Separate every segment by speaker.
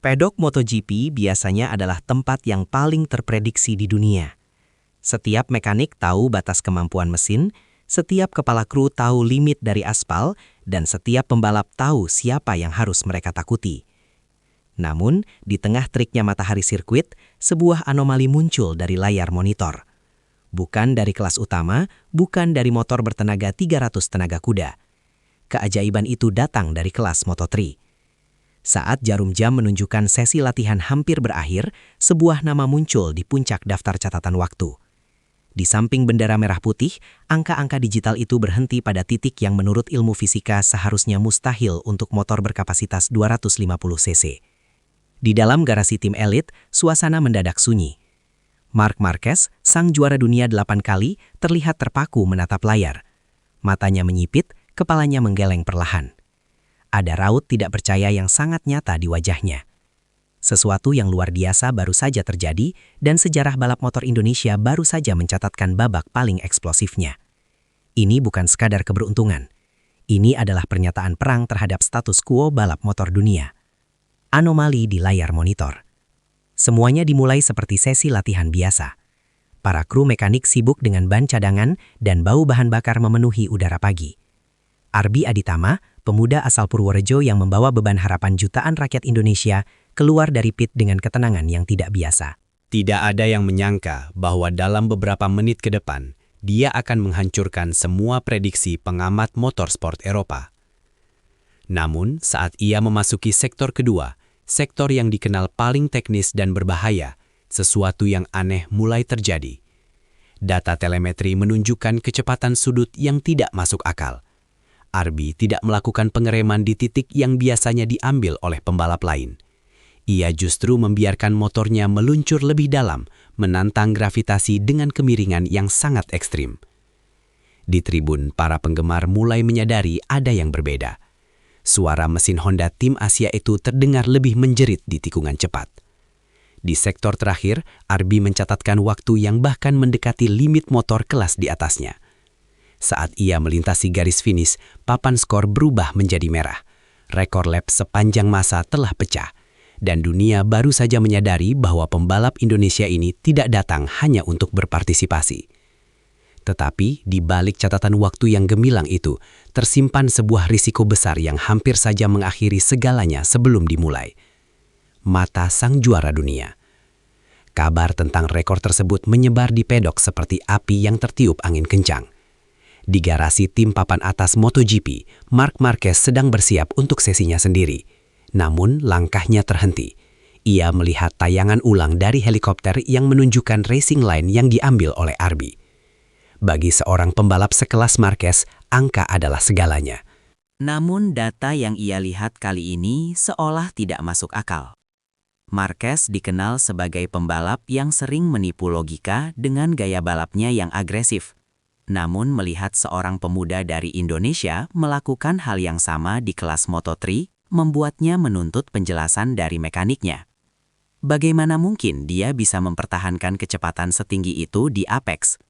Speaker 1: Pedok MotoGP biasanya adalah tempat yang paling terprediksi di dunia. Setiap mekanik tahu batas kemampuan mesin, setiap kepala kru tahu limit dari aspal, dan setiap pembalap tahu siapa yang harus mereka takuti. Namun, di tengah triknya matahari sirkuit, sebuah anomali muncul dari layar monitor. Bukan dari kelas utama, bukan dari motor bertenaga 300 tenaga kuda. Keajaiban itu datang dari kelas Moto3. Saat jarum jam menunjukkan sesi latihan hampir berakhir, sebuah nama muncul di puncak daftar catatan waktu. Di samping bendera merah putih, angka-angka digital itu berhenti pada titik yang menurut ilmu fisika seharusnya mustahil untuk motor berkapasitas 250 cc. Di dalam garasi tim elit, suasana mendadak sunyi. Marc Marquez, sang juara dunia 8 kali, terlihat terpaku menatap layar. Matanya menyipit, kepalanya menggeleng perlahan. Ada raut tidak percaya yang sangat nyata di wajahnya. Sesuatu yang luar biasa baru saja terjadi dan sejarah balap motor Indonesia baru saja mencatatkan babak paling eksplosifnya. Ini bukan sekadar keberuntungan. Ini adalah pernyataan perang terhadap status quo balap motor dunia. Anomali di layar monitor. Semuanya dimulai seperti sesi latihan biasa. Para kru mekanik sibuk dengan ban cadangan dan bau bahan bakar memenuhi udara pagi. Arbi Aditama, pemuda asal Purworejo yang membawa beban harapan jutaan rakyat Indonesia, keluar dari pit dengan ketenangan yang tidak biasa.
Speaker 2: Tidak ada yang menyangka bahwa dalam beberapa menit ke depan, dia akan menghancurkan semua prediksi pengamat motorsport Eropa. Namun, saat ia memasuki sektor kedua, sektor yang dikenal paling teknis dan berbahaya, sesuatu yang aneh mulai terjadi. Data telemetri menunjukkan kecepatan sudut yang tidak masuk akal. Arbi tidak melakukan pengereman di titik yang biasanya diambil oleh pembalap lain. Ia justru membiarkan motornya meluncur lebih dalam, menantang gravitasi dengan kemiringan yang sangat ekstrim. Di tribun, para penggemar mulai menyadari ada yang berbeda. Suara mesin Honda tim Asia itu terdengar lebih menjerit di tikungan cepat. Di sektor terakhir, Arbi mencatatkan waktu yang bahkan mendekati limit motor kelas di atasnya. Saat ia melintasi garis finish, papan skor berubah menjadi merah. Rekor lap sepanjang masa telah pecah, dan dunia baru saja menyadari bahwa pembalap Indonesia ini tidak datang hanya untuk berpartisipasi. Tetapi di balik catatan waktu yang gemilang itu, tersimpan sebuah risiko besar yang hampir saja mengakhiri segalanya sebelum dimulai. Mata sang juara dunia. Kabar tentang rekor tersebut menyebar di pedok seperti api yang tertiup angin kencang. Di garasi tim papan atas MotoGP, Marc Marquez sedang bersiap untuk sesinya sendiri. Namun langkahnya terhenti. Ia melihat tayangan ulang dari helikopter yang menunjukkan racing line yang diambil oleh Arbi. Bagi seorang pembalap sekelas Marquez, angka adalah segalanya.
Speaker 3: Namun data yang ia lihat kali ini seolah tidak masuk akal. Marquez dikenal sebagai pembalap yang sering menipu logika dengan gaya balapnya yang agresif. Namun melihat seorang pemuda dari Indonesia melakukan hal yang sama di kelas Moto3, membuatnya menuntut penjelasan dari mekaniknya. Bagaimana mungkin dia bisa mempertahankan kecepatan setinggi itu di apex?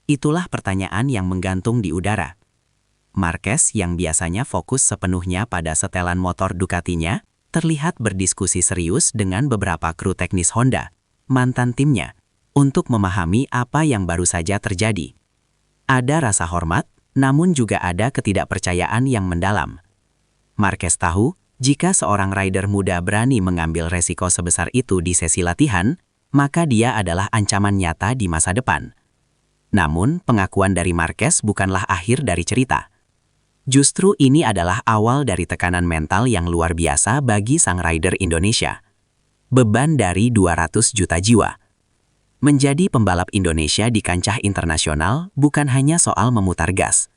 Speaker 3: Itulah pertanyaan yang menggantung di udara. Marquez yang biasanya fokus sepenuhnya pada setelan motor Ducatinya, terlihat berdiskusi serius dengan beberapa kru teknis Honda, mantan timnya, untuk memahami apa yang baru saja terjadi. Ada rasa hormat, namun juga ada ketidakpercayaan yang mendalam. Marquez tahu, jika seorang rider muda berani mengambil resiko sebesar itu di sesi latihan, maka dia adalah ancaman nyata di masa depan. Namun, pengakuan dari Marquez bukanlah akhir dari cerita. Justru ini adalah awal dari tekanan mental yang luar biasa bagi sang rider Indonesia. Beban dari 200 juta jiwa. Menjadi pembalap Indonesia di kancah internasional bukan hanya soal memutar gas.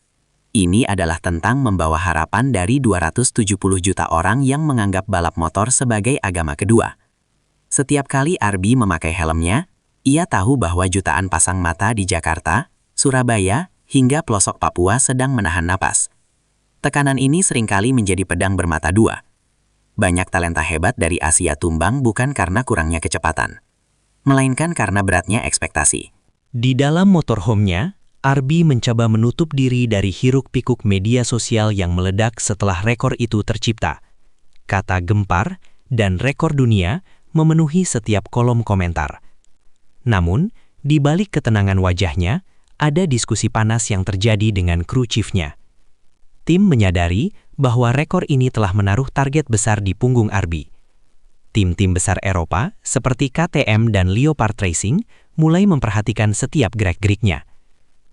Speaker 3: Ini adalah tentang membawa harapan dari 270 juta orang yang menganggap balap motor sebagai agama kedua. Setiap kali Arbi memakai helmnya, ia tahu bahwa jutaan pasang mata di Jakarta, Surabaya, hingga pelosok Papua sedang menahan napas. Tekanan ini seringkali menjadi pedang bermata dua. Banyak talenta hebat dari Asia tumbang bukan karena kurangnya kecepatan, melainkan karena beratnya ekspektasi.
Speaker 1: Di dalam motorhome-nya, Arbi mencoba menutup diri dari hiruk-pikuk media sosial yang meledak setelah rekor itu tercipta. Kata gempar, dan rekor dunia memenuhi setiap kolom komentar. Namun, di balik ketenangan wajahnya, ada diskusi panas yang terjadi dengan kru chiefnya. Tim menyadari bahwa rekor ini telah menaruh target besar di punggung Arbi. Tim-tim besar Eropa, seperti KTM dan Leopard Racing, mulai memperhatikan setiap gerak-geriknya.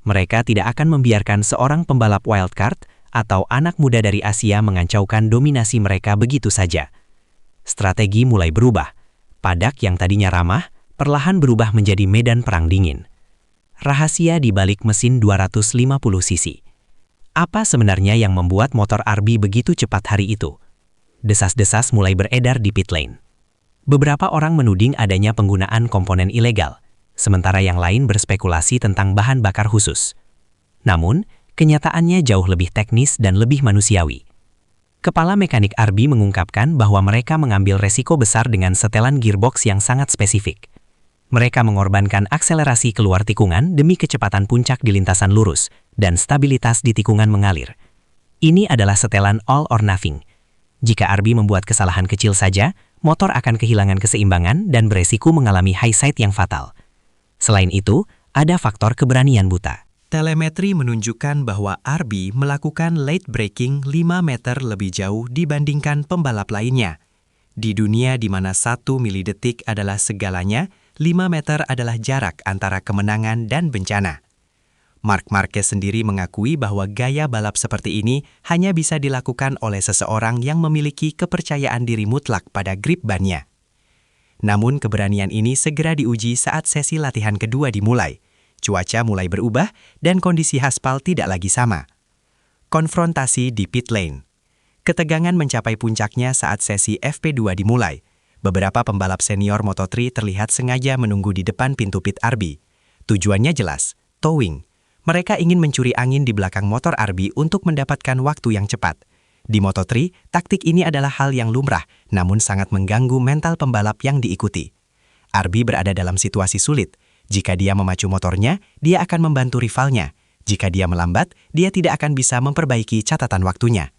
Speaker 1: Mereka tidak akan membiarkan seorang pembalap wildcard atau anak muda dari Asia mengancaukan dominasi mereka begitu saja. Strategi mulai berubah. Padak yang tadinya ramah, perlahan berubah menjadi medan perang dingin. Rahasia di balik mesin 250 cc. Apa sebenarnya yang membuat motor Arbi begitu cepat hari itu? Desas-desas mulai beredar di pit lane. Beberapa orang menuding adanya penggunaan komponen ilegal, sementara yang lain berspekulasi tentang bahan bakar khusus. Namun, kenyataannya jauh lebih teknis dan lebih manusiawi. Kepala mekanik Arbi mengungkapkan bahwa mereka mengambil resiko besar dengan setelan gearbox yang sangat spesifik. Mereka mengorbankan akselerasi keluar tikungan demi kecepatan puncak di lintasan lurus dan stabilitas di tikungan mengalir. Ini adalah setelan all or nothing. Jika Arbi membuat kesalahan kecil saja, motor akan kehilangan keseimbangan dan beresiko mengalami high side yang fatal. Selain itu, ada faktor keberanian buta.
Speaker 2: Telemetri menunjukkan bahwa Arbi melakukan late braking 5 meter lebih jauh dibandingkan pembalap lainnya. Di dunia di mana 1 milidetik adalah segalanya, 5 meter adalah jarak antara kemenangan dan bencana. Marc Marquez sendiri mengakui bahwa gaya balap seperti ini hanya bisa dilakukan oleh seseorang yang memiliki kepercayaan diri mutlak pada grip bannya. Namun keberanian ini segera diuji saat sesi latihan kedua dimulai. Cuaca mulai berubah dan kondisi aspal tidak lagi sama. Konfrontasi di pit lane. Ketegangan mencapai puncaknya saat sesi FP2 dimulai. Beberapa pembalap senior Moto3 terlihat sengaja menunggu di depan pintu pit Arbi. Tujuannya jelas, towing. Mereka ingin mencuri angin di belakang motor Arbi untuk mendapatkan waktu yang cepat. Di Moto3, taktik ini adalah hal yang lumrah, namun sangat mengganggu mental pembalap yang diikuti. Arbi berada dalam situasi sulit. Jika dia memacu motornya, dia akan membantu rivalnya. Jika dia melambat, dia tidak akan bisa memperbaiki catatan waktunya.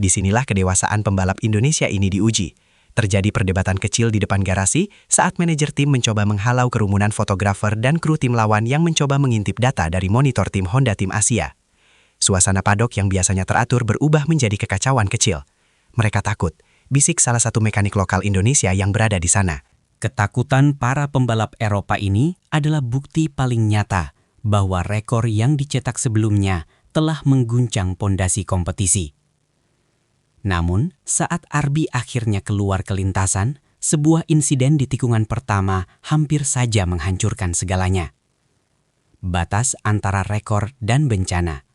Speaker 2: Disinilah kedewasaan pembalap Indonesia ini diuji. Terjadi perdebatan kecil di depan garasi saat manajer tim mencoba menghalau kerumunan fotografer dan kru tim lawan yang mencoba mengintip data dari monitor tim Honda Tim Asia. Suasana padok yang biasanya teratur berubah menjadi kekacauan kecil. Mereka takut, bisik salah satu mekanik lokal Indonesia yang berada di sana.
Speaker 3: Ketakutan para pembalap Eropa ini adalah bukti paling nyata bahwa rekor yang dicetak sebelumnya telah mengguncang pondasi kompetisi. Namun, saat Arbi akhirnya keluar ke lintasan, sebuah insiden di tikungan pertama hampir saja menghancurkan segalanya. Batas antara rekor dan bencana.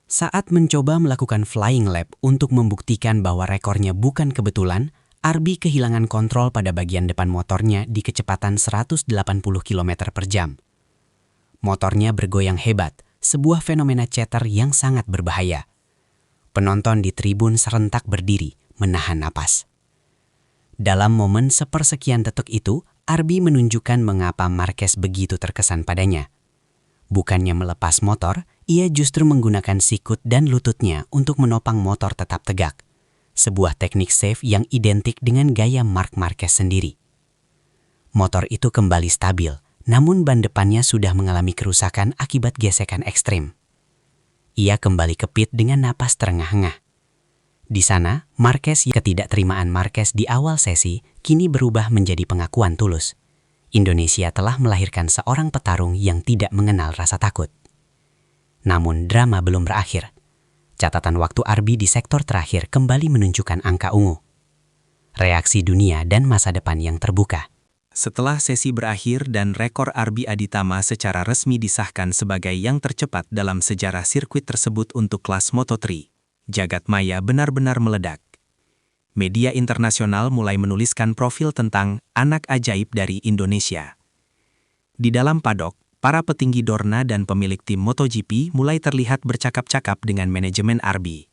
Speaker 3: Saat mencoba melakukan flying lap untuk membuktikan bahwa rekornya bukan kebetulan, Arbi kehilangan kontrol pada bagian depan motornya di kecepatan 180 km per jam. Motornya bergoyang hebat, sebuah fenomena chatter yang sangat berbahaya. Penonton di tribun serentak berdiri, menahan napas. Dalam momen sepersekian detik itu, Arbi menunjukkan mengapa Marquez begitu terkesan padanya. Bukannya melepas motor, ia justru menggunakan sikut dan lututnya untuk menopang motor tetap tegak. Sebuah teknik save yang identik dengan gaya Marc Marquez sendiri. Motor itu kembali stabil, namun ban depannya sudah mengalami kerusakan akibat gesekan ekstrim. Ia kembali ke pit dengan napas terengah-engah. Di sana, Marquez, ketidakterimaan Marquez di awal sesi kini berubah menjadi pengakuan tulus. Indonesia telah melahirkan seorang petarung yang tidak mengenal rasa takut. Namun drama belum berakhir. Catatan waktu Arbi di sektor terakhir kembali menunjukkan angka ungu. Reaksi dunia dan masa depan yang terbuka.
Speaker 2: Setelah sesi berakhir dan rekor Arbi Aditama secara resmi disahkan sebagai yang tercepat dalam sejarah sirkuit tersebut untuk kelas Moto3, jagat maya benar-benar meledak. Media internasional mulai menuliskan profil tentang anak ajaib dari Indonesia. Di dalam padok, para petinggi Dorna dan pemilik tim MotoGP mulai terlihat bercakap-cakap dengan manajemen Arbi.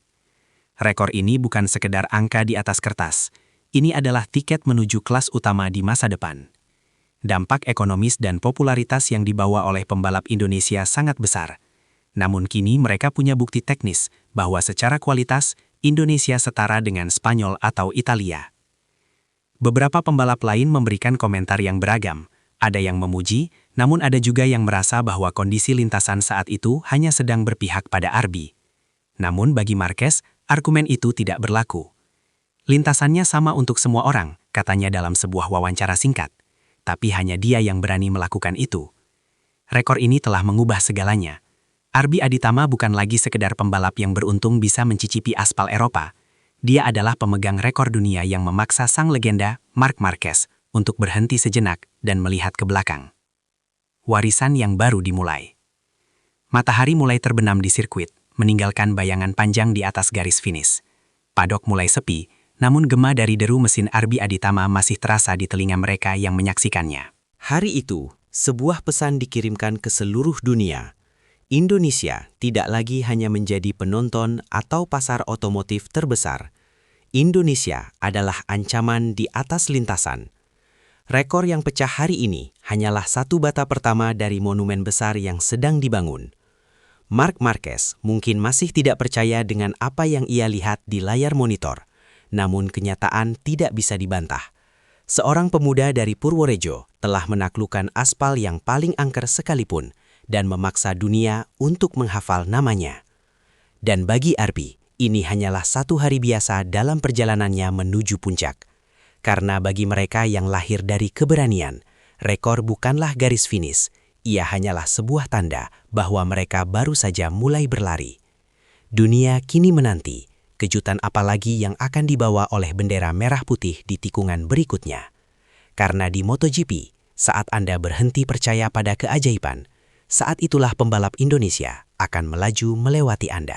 Speaker 2: Rekor ini bukan sekedar angka di atas kertas. Ini adalah tiket menuju kelas utama di masa depan. Dampak ekonomis dan popularitas yang dibawa oleh pembalap Indonesia sangat besar. Namun kini mereka punya bukti teknis bahwa secara kualitas, Indonesia setara dengan Spanyol atau Italia.
Speaker 1: Beberapa pembalap lain memberikan komentar yang beragam. Ada yang memuji, namun ada juga yang merasa bahwa kondisi lintasan saat itu hanya sedang berpihak pada Arbi. Namun bagi Marquez, argumen itu tidak berlaku. Lintasannya sama untuk semua orang, katanya dalam sebuah wawancara singkat. Tapi hanya dia yang berani melakukan itu. Rekor ini telah mengubah segalanya. Arbi Aditama bukan lagi sekedar pembalap yang beruntung bisa mencicipi aspal Eropa. Dia adalah pemegang rekor dunia yang memaksa sang legenda, Marc Marquez, untuk berhenti sejenak dan melihat ke belakang. Warisan yang baru dimulai. Matahari mulai terbenam di sirkuit, meninggalkan bayangan panjang di atas garis finish. Padok mulai sepi, namun gema dari deru mesin Arbi Aditama masih terasa di telinga mereka yang menyaksikannya.
Speaker 2: Hari itu, sebuah pesan dikirimkan ke seluruh dunia. Indonesia tidak lagi hanya menjadi penonton atau pasar otomotif terbesar. Indonesia adalah ancaman di atas lintasan. Rekor yang pecah hari ini hanyalah satu bata pertama dari monumen besar yang sedang dibangun. Marc Marquez mungkin masih tidak percaya dengan apa yang ia lihat di layar monitor, namun kenyataan tidak bisa dibantah. Seorang pemuda dari Purworejo telah menaklukkan aspal yang paling angker sekalipun dan memaksa dunia untuk menghafal namanya. Dan bagi Arbi, ini hanyalah satu hari biasa dalam perjalanannya menuju puncak. Karena bagi mereka yang lahir dari keberanian, rekor bukanlah garis finish, ia hanyalah sebuah tanda bahwa mereka baru saja mulai berlari. Dunia kini menanti kejutan apa lagi yang akan dibawa oleh bendera merah putih di tikungan berikutnya. Karena di MotoGP, saat Anda berhenti percaya pada keajaiban, saat itulah pembalap Indonesia akan melaju melewati Anda.